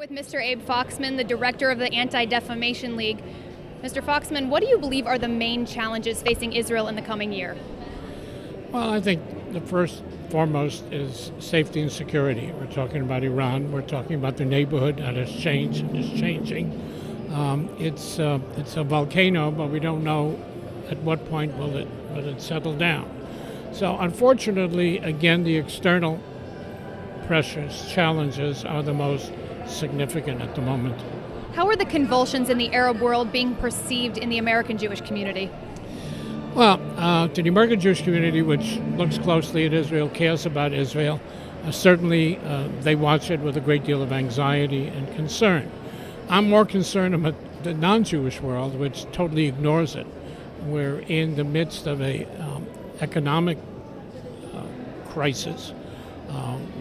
With Mr. Abe Foxman, the director of the Anti-Defamation League. Mr. Foxman, what do you believe are the main challenges facing Israel in the coming year? Well, I think the first foremost is safety and security. We're talking about Iran. We're talking about the neighborhood that has changed and is changing. It's a volcano, but we don't know at what point will it settle down. So unfortunately, again, the external pressures, challenges are the most significant at the moment. How are the convulsions in the Arab world being perceived in the American Jewish community? Well, to the American Jewish community, which looks closely at Israel, cares about Israel, certainly they watch it with a great deal of anxiety and concern. I'm more concerned about the non-Jewish world, which totally ignores it. We're in the midst of a economic crisis.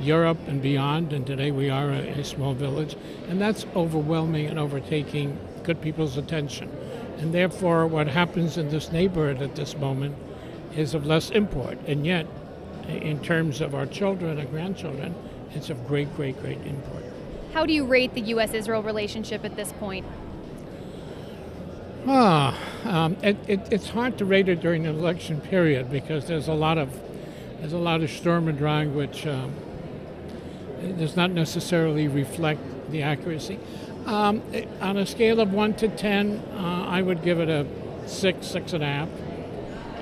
Europe and beyond, and today we are a small village, and that's overwhelming and overtaking good people's attention. And therefore, what happens in this neighborhood at this moment is of less import, and yet, in terms of our children and grandchildren, it's of great, great, great import. How do you rate the U.S.-Israel relationship at this point? It's hard to rate it during an election period because there's a lot of Sturm and Drang, which does not necessarily reflect the accuracy. On a scale of 1 to 10, I would give it a 6, 6.5.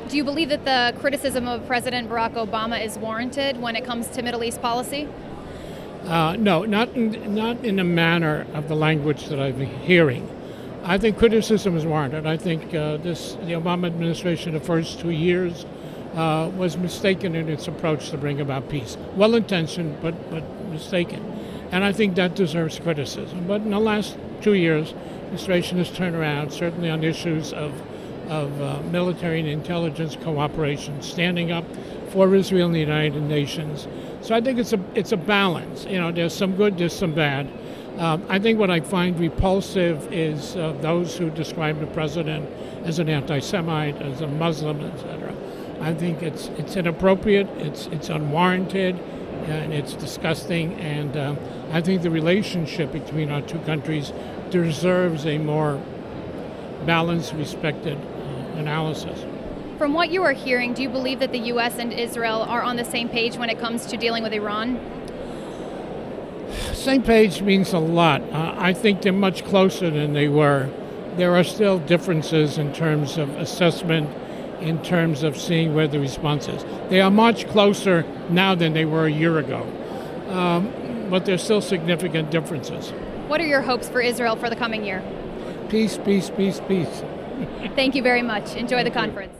Do you believe that the criticism of President Barack Obama is warranted when it comes to Middle East policy? No, not in the manner of the language that I've been hearing. I think criticism is warranted. I think the Obama administration, the first 2 years, was mistaken in its approach to bring about peace. Well-intentioned, but mistaken. And I think that deserves criticism. But in the last 2 years, the administration has turned around, certainly on issues of military and intelligence cooperation, standing up for Israel in the United Nations. So I think it's a balance. You know, there's some good, there's some bad. I think what I find repulsive is those who describe the president as an anti-Semite, as a Muslim, etc. I think it's inappropriate, it's unwarranted, and it's disgusting, and I think the relationship between our two countries deserves a more balanced, respected analysis. From what you are hearing, do you believe that the U.S. and Israel are on the same page when it comes to dealing with Iran? Same page means a lot. I think they're much closer than they were. There are still differences in terms of assessment, in terms of seeing where the response is. They are much closer now than they were a year ago, but there's still significant differences. What are your hopes for Israel for the coming year? Peace, peace, peace, peace. Thank you very much. Enjoy the conference.